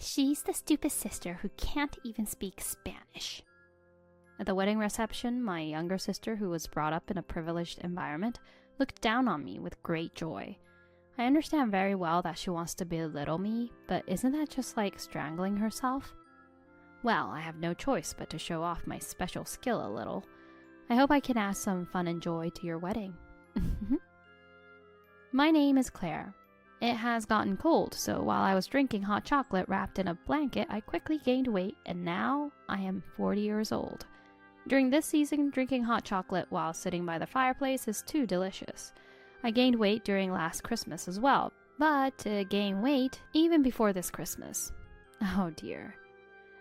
She's the stupid sister who can't even speak Spanish. At the wedding reception, my younger sister, who was brought up in a privileged environment, looked down on me with great joy. I understand very well that she wants to belittle me, but isn't that just like strangling herself? Well, I have no choice but to show off my special skill a little. I hope I can add some fun and joy to your wedding. My name is Claire. It has gotten cold, so while I was drinking hot chocolate wrapped in a blanket, I quickly gained weight, and now I am 40 years old. During this season, drinking hot chocolate while sitting by the fireplace is too delicious. I gained weight during last Christmas as well, but to gain weight even before this Christmas. Oh dear.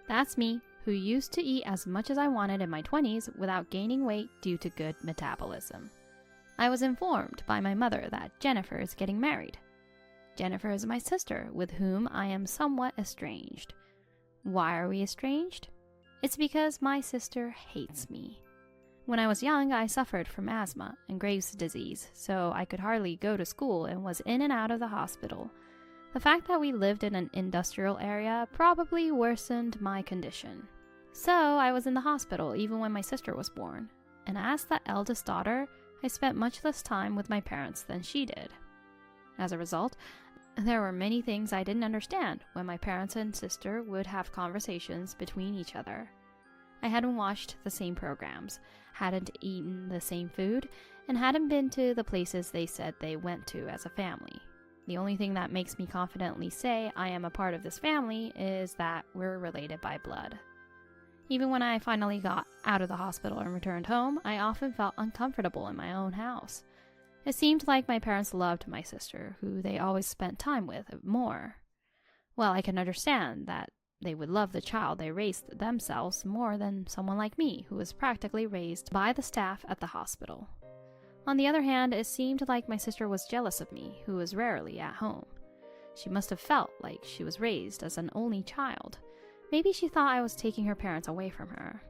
That's me, who used to eat as much as I wanted in my 20s without gaining weight due to good metabolism. I was informed by my mother that Jennifer is getting married. Jennifer is my sister, with whom I am somewhat estranged. Why are we estranged? It's because my sister hates me. When I was young, I suffered from asthma and Graves' disease, so I could hardly go to school and was in and out of the hospital. The fact that we lived in an industrial area probably worsened my condition. So I was in the hospital even when my sister was born, and as the eldest daughter, I spent much less time with my parents than she did. As a result, there were many things I didn't understand when my parents and sister would have conversations between each other. I hadn't watched the same programs, hadn't eaten the same food, and hadn't been to the places they said they went to as a family. The only thing that makes me confidently say I am a part of this family is that we're related by blood. Even when I finally got out of the hospital and returned home, I often felt uncomfortable in my own house. It seemed like my parents loved my sister, who they always spent time with, more. Well, I can understand that they would love the child they raised themselves more than someone like me, who was practically raised by the staff at the hospital. On the other hand, it seemed like my sister was jealous of me, who was rarely at home. She must have felt like she was raised as an only child. Maybe she thought I was taking her parents away from her.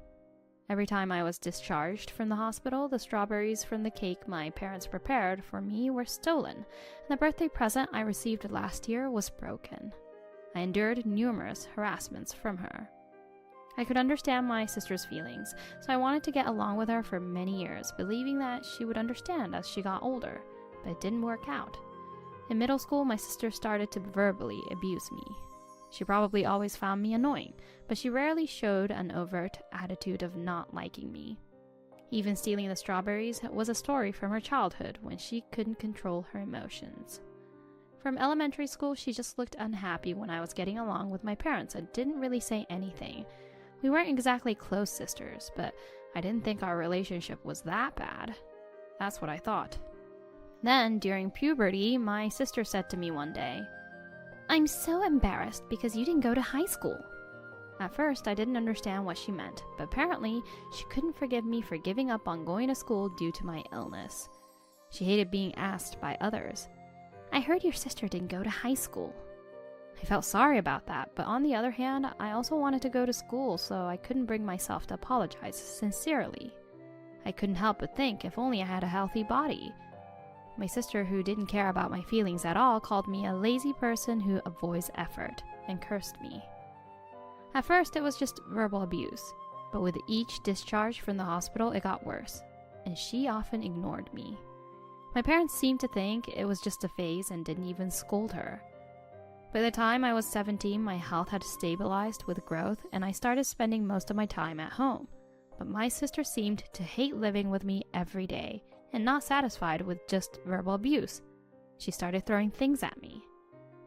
Every time I was discharged from the hospital, the strawberries from the cake my parents prepared for me were stolen, and the birthday present I received last year was broken. I endured numerous harassments from her. I could understand my sister's feelings, so I wanted to get along with her for many years, believing that she would understand as she got older, but it didn't work out. In middle school, my sister started to verbally abuse me. She probably always found me annoying, but she rarely showed an overt attitude of not liking me. Even stealing the strawberries was a story from her childhood when she couldn't control her emotions. From elementary school, she just looked unhappy when I was getting along with my parents and didn't really say anything. We weren't exactly close sisters, but I didn't think our relationship was that bad. That's what I thought. Then, during puberty, my sister said to me one day, "I'm so embarrassed because you didn't go to high school." At first, I didn't understand what she meant, but apparently, she couldn't forgive me for giving up on going to school due to my illness. She hated being asked by others, "I heard your sister didn't go to high school." I felt sorry about that, but on the other hand, I also wanted to go to school, so I couldn't bring myself to apologize sincerely. I couldn't help but think if only I had a healthy body. My sister, who didn't care about my feelings at all, called me a lazy person who avoids effort, and cursed me. At first, it was just verbal abuse, but with each discharge from the hospital, it got worse, and she often ignored me. My parents seemed to think it was just a phase and didn't even scold her. By the time I was 17, my health had stabilized with growth, and I started spending most of my time at home. But my sister seemed to hate living with me every day, and not satisfied with just verbal abuse. She started throwing things at me.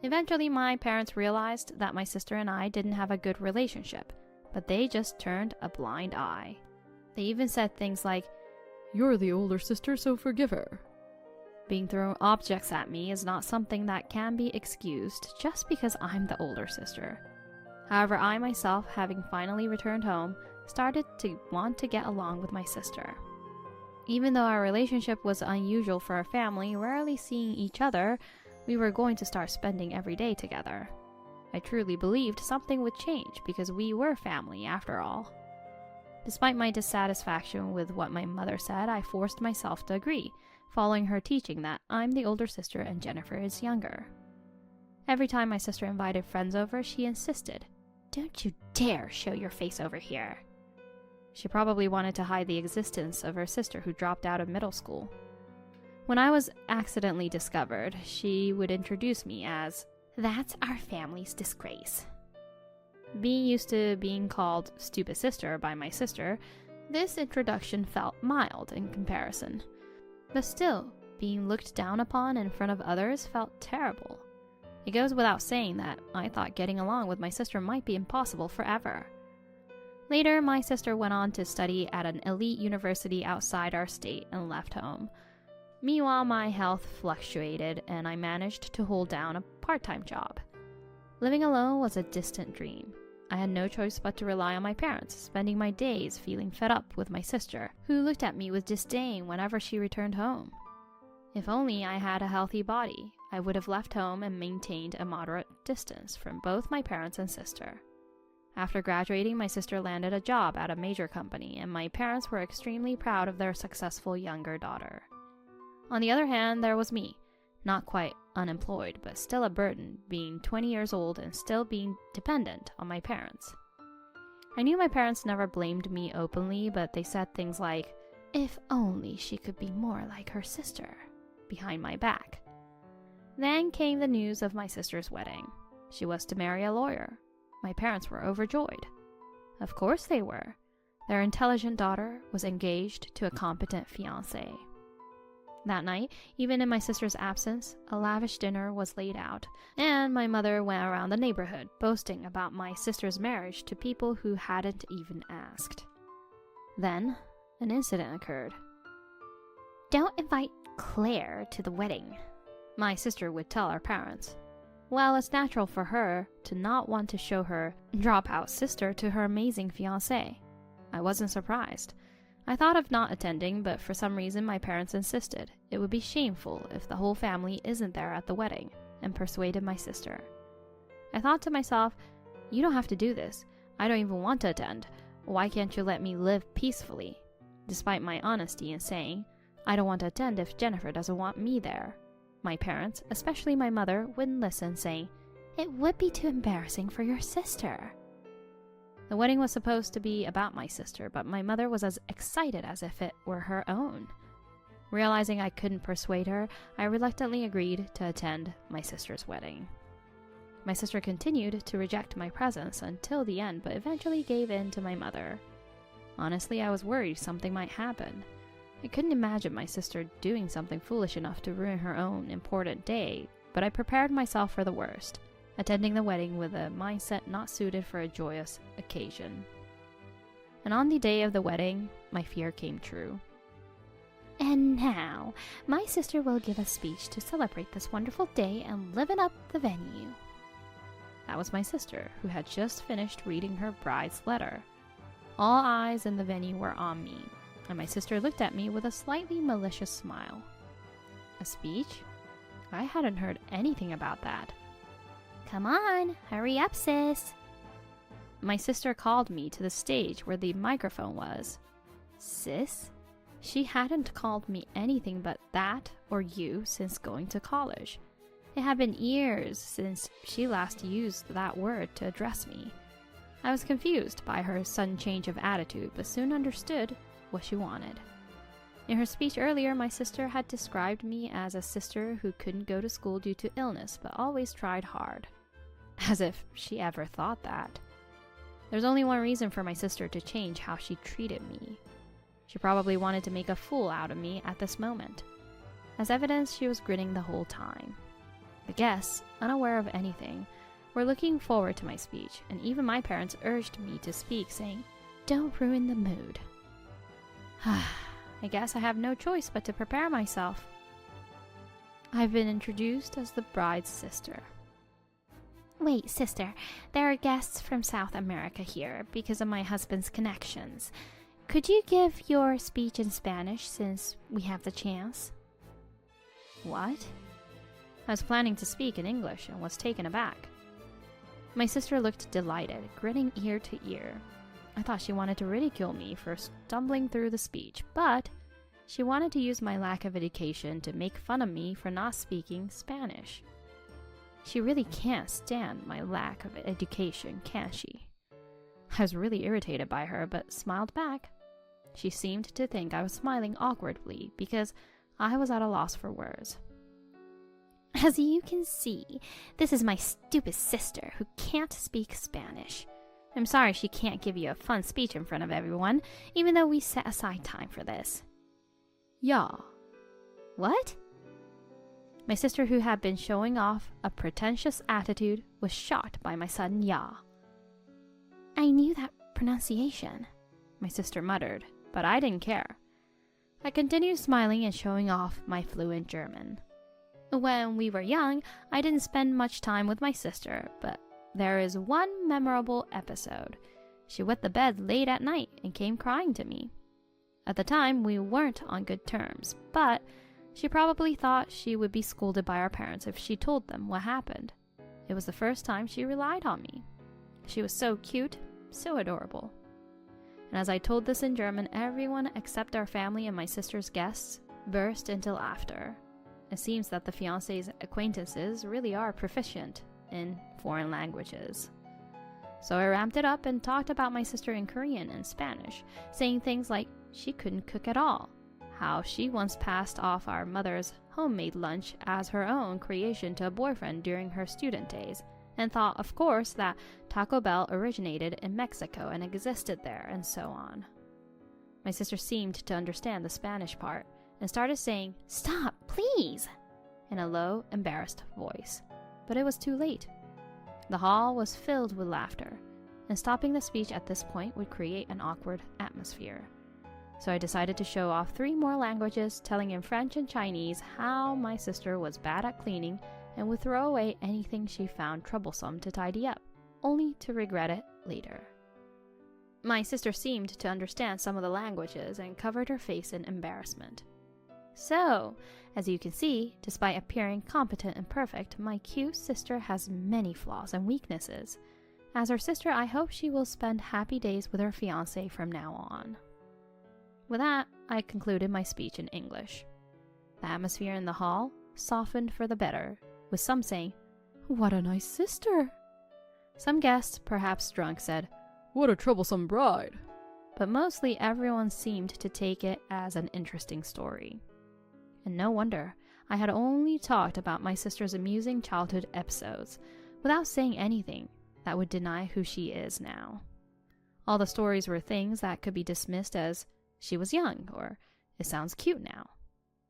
Eventually, my parents realized that my sister and I didn't have a good relationship, but they just turned a blind eye. They even said things like, "You're the older sister, so forgive her." Being thrown objects at me is not something that can be excused just because I'm the older sister. However, I myself, having finally returned home, started to want to get along with my sister. Even though our relationship was unusual for our family, rarely seeing each other, we were going to start spending every day together. I truly believed something would change because we were family after all. Despite my dissatisfaction with what my mother said, I forced myself to agree, following her teaching that I'm the older sister and Jennifer is younger. Every time my sister invited friends over, she insisted, "Don't you dare show your face over here." She probably wanted to hide the existence of her sister who dropped out of middle school. When I was accidentally discovered, she would introduce me as, "That's our family's disgrace." Being used to being called stupid sister by my sister, this introduction felt mild in comparison. But still, being looked down upon in front of others felt terrible. It goes without saying that I thought getting along with my sister might be impossible forever. Later, my sister went on to study at an elite university outside our state and left home. Meanwhile, my health fluctuated and I managed to hold down a part-time job. Living alone was a distant dream. I had no choice but to rely on my parents, spending my days feeling fed up with my sister, who looked at me with disdain whenever she returned home. If only I had a healthy body, I would have left home and maintained a moderate distance from both my parents and sister. After graduating, my sister landed a job at a major company, and my parents were extremely proud of their successful younger daughter. On the other hand, there was me, not quite unemployed, but still a burden, being 20 years old and still being dependent on my parents. I knew my parents never blamed me openly, but they said things like, "If only she could be more like her sister," behind my back. Then came the news of my sister's wedding. She was to marry a lawyer. My parents were overjoyed. Of course they were. Their intelligent daughter was engaged to a competent fiancé. That night, even in my sister's absence, a lavish dinner was laid out, and my mother went around the neighborhood boasting about my sister's marriage to people who hadn't even asked. Then, an incident occurred. "Don't invite Claire to the wedding," my sister would tell our parents. Well, it's natural for her to not want to show her dropout sister to her amazing fiancé. I wasn't surprised. I thought of not attending, but for some reason my parents insisted. It would be shameful if the whole family isn't there at the wedding, and persuaded my sister. I thought to myself, "You don't have to do this. I don't even want to attend. Why can't you let me live peacefully?" Despite my honesty in saying, "I don't want to attend if Jennifer doesn't want me there." My parents, especially my mother, wouldn't listen, saying, "It would be too embarrassing for your sister." The wedding was supposed to be about my sister, but my mother was as excited as if it were her own. Realizing I couldn't persuade her, I reluctantly agreed to attend my sister's wedding. My sister continued to reject my presence until the end, but eventually gave in to my mother. Honestly, I was worried something might happen. I couldn't imagine my sister doing something foolish enough to ruin her own important day, but I prepared myself for the worst, attending the wedding with a mindset not suited for a joyous occasion. And on the day of the wedding, my fear came true. "And now, my sister will give a speech to celebrate this wonderful day and liven up the venue." That was my sister, who had just finished reading her bride's letter. All eyes in the venue were on me, and my sister looked at me with a slightly malicious smile. A speech? I hadn't heard anything about that. "Come on, hurry up, sis." My sister called me to the stage where the microphone was. Sis? She hadn't called me anything but that or you since going to college. It had been years since she last used that word to address me. I was confused by her sudden change of attitude, but soon understood what she wanted. In her speech earlier, my sister had described me as a sister who couldn't go to school due to illness, but always tried hard. As if she ever thought that. There's only one reason for my sister to change how she treated me. She probably wanted to make a fool out of me at this moment. As evidence, she was grinning the whole time. The guests, unaware of anything, were looking forward to my speech, and even my parents urged me to speak, saying, "Don't ruin the mood." I guess I have no choice but to prepare myself. I've been introduced as the bride's sister. "Wait, sister, there are guests from South America here because of my husband's connections. Could you give your speech in Spanish since we have the chance?" What? I was planning to speak in English and was taken aback. My sister looked delighted, grinning ear to ear. I thought she wanted to ridicule me for stumbling through the speech, but she wanted to use my lack of education to make fun of me for not speaking Spanish. She really can't stand my lack of education, can she? I was really irritated by her, but smiled back. She seemed to think I was smiling awkwardly because I was at a loss for words. As you can see, this is my stupid sister who can't speak Spanish. I'm sorry she can't give you a fun speech in front of everyone, even though we set aside time for this. Yeah. What? My sister, who had been showing off a pretentious attitude, was shocked by my sudden "ya." I knew that pronunciation, my sister muttered, but I didn't care. I continued smiling and showing off my fluent German. When we were young, I didn't spend much time with my sister, but there is one memorable episode. She wet the bed late at night and came crying to me. At the time, we weren't on good terms, but she probably thought she would be scolded by our parents if she told them what happened. It was the first time she relied on me. She was so cute, so adorable. And as I told this in German, everyone except our family and my sister's guests burst into laughter. It seems that the fiancé's acquaintances really are proficient in foreign languages. So I ramped it up and talked about my sister in Korean and Spanish, saying things like she couldn't cook at all, how she once passed off our mother's homemade lunch as her own creation to a boyfriend during her student days, and thought, of course, that Taco Bell originated in Mexico and existed there, and so on. My sister seemed to understand the Spanish part, and started saying, "Stop, please," in a low, embarrassed voice. But it was too late. The hall was filled with laughter, and stopping the speech at this point would create an awkward atmosphere. So I decided to show off 3 more languages, telling in French and Chinese how my sister was bad at cleaning and would throw away anything she found troublesome to tidy up, only to regret it later. My sister seemed to understand some of the languages and covered her face in embarrassment. So, as you can see, despite appearing competent and perfect, my cute sister has many flaws and weaknesses. As her sister, I hope she will spend happy days with her fiancé from now on. With that, I concluded my speech in English. The atmosphere in the hall softened for the better, with some saying, "What a nice sister!" Some guests, perhaps drunk, said, "What a troublesome bride!" But mostly everyone seemed to take it as an interesting story. And no wonder, I had only talked about my sister's amusing childhood episodes, without saying anything that would deny who she is now. All the stories were things that could be dismissed as, "She was young," or "It sounds cute now."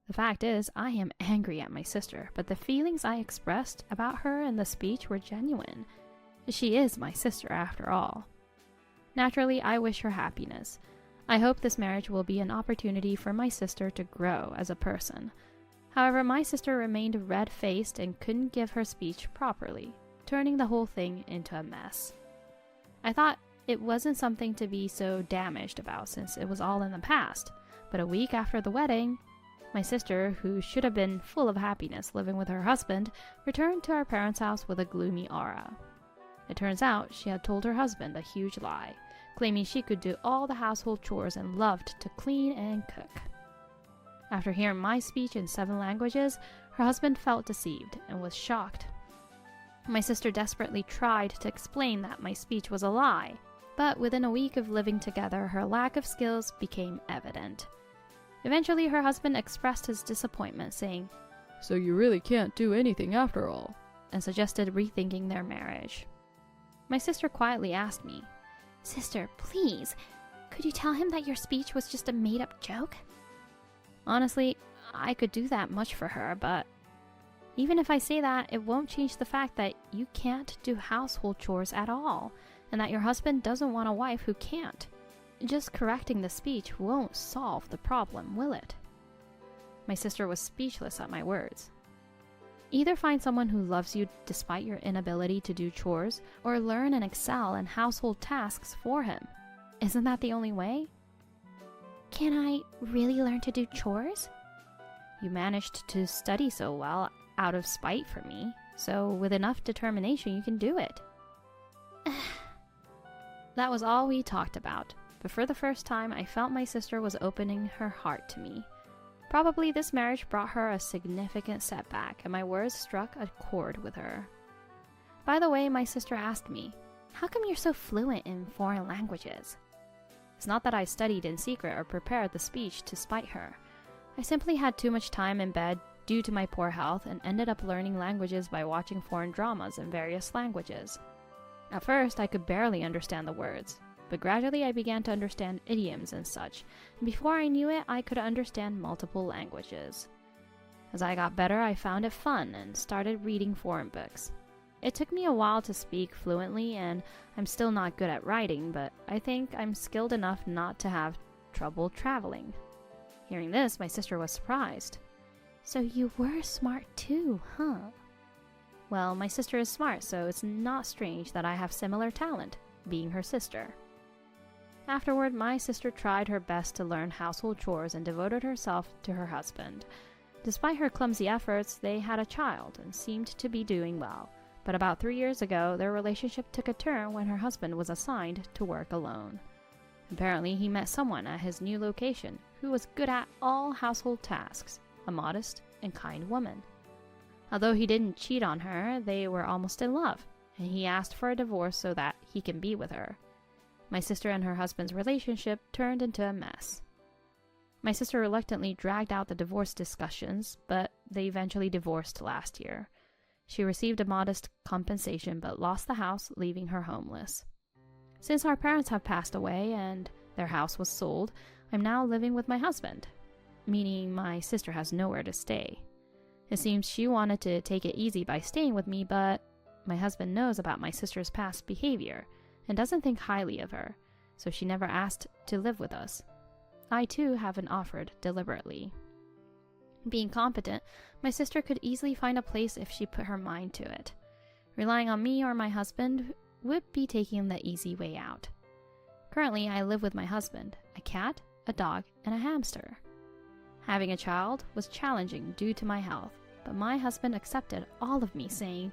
The fact is, I am angry at my sister, but the feelings I expressed about her in the speech were genuine. She is my sister after all. Naturally, I wish her happiness. I hope this marriage will be an opportunity for my sister to grow as a person. However, my sister remained red-faced and couldn't give her speech properly, turning the whole thing into a mess. I thought it wasn't something to be so damaged about since it was all in the past, but a week after the wedding, my sister, who should have been full of happiness living with her husband, returned to our parents' house with a gloomy aura. It turns out she had told her husband a huge lie, claiming she could do all the household chores and loved to clean and cook. After hearing my speech in 7 languages, her husband felt deceived and was shocked. My sister desperately tried to explain that my speech was a lie, but within a week of living together, her lack of skills became evident. Eventually, her husband expressed his disappointment, saying, "So you really can't do anything after all," and suggested rethinking their marriage. My sister quietly asked me, "Sister, please, could you tell him that your speech was just a made-up joke?" Honestly, I could do that much for her, but even if I say that, it won't change the fact that you can't do household chores at all, and that your husband doesn't want a wife who can't. Just correcting the speech won't solve the problem, will it? My sister was speechless at my words. Either find someone who loves you despite your inability to do chores, or learn and excel in household tasks for him. Isn't that the only way? Can I really learn to do chores? You managed to study so well out of spite for me, so with enough determination you can do it. That was all we talked about, but for the first time I felt my sister was opening her heart to me. Probably this marriage brought her a significant setback, and my words struck a chord with her. By the way, my sister asked me, "How come you're so fluent in foreign languages?" It's not that I studied in secret or prepared the speech to spite her. I simply had too much time in bed due to my poor health and ended up learning languages by watching foreign dramas in various languages. At first, I could barely understand the words, but gradually I began to understand idioms and such, and before I knew it, I could understand multiple languages. As I got better, I found it fun and started reading foreign books. It took me a while to speak fluently, and I'm still not good at writing, but I think I'm skilled enough not to have trouble traveling. Hearing this, my sister was surprised. "So you were smart too, huh?" Well, my sister is smart, so it's not strange that I have similar talent, being her sister. Afterward, my sister tried her best to learn household chores and devoted herself to her husband. Despite her clumsy efforts, they had a child and seemed to be doing well. But about 3 years ago, their relationship took a turn when her husband was assigned to work alone. Apparently, he met someone at his new location who was good at all household tasks, a modest and kind woman. Although he didn't cheat on her, they were almost in love, and he asked for a divorce so that he can be with her. My sister and her husband's relationship turned into a mess. My sister reluctantly dragged out the divorce discussions, but they eventually divorced last year. She received a modest compensation but lost the house, leaving her homeless. Since our parents have passed away and their house was sold, I'm now living with my husband, meaning my sister has nowhere to stay. It seems she wanted to take it easy by staying with me, but my husband knows about my sister's past behavior and doesn't think highly of her, so she never asked to live with us. I too haven't offered deliberately. Being competent, my sister could easily find a place if she put her mind to it. Relying on me or my husband would be taking the easy way out. Currently, I live with my husband, a cat, a dog, and a hamster. Having a child was challenging due to my health, but my husband accepted all of me, saying,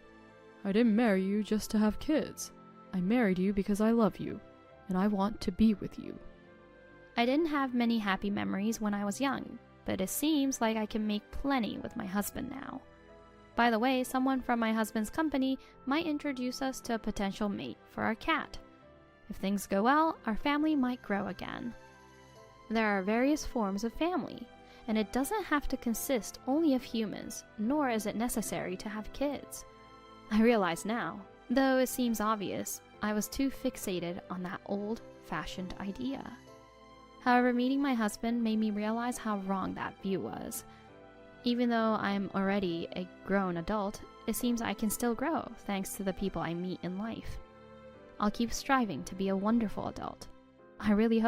"I didn't marry you just to have kids. I married you because I love you, and I want to be with you." I didn't have many happy memories when I was young, but it seems like I can make plenty with my husband now. By the way, someone from my husband's company might introduce us to a potential mate for our cat. If things go well, our family might grow again. There are various forms of family, and it doesn't have to consist only of humans, nor is it necessary to have kids. I realize now, though it seems obvious, I was too fixated on that old-fashioned idea. However, meeting my husband made me realize how wrong that view was. Even though I'm already a grown adult, it seems I can still grow thanks to the people I meet in life. I'll keep striving to be a wonderful adult. I really hope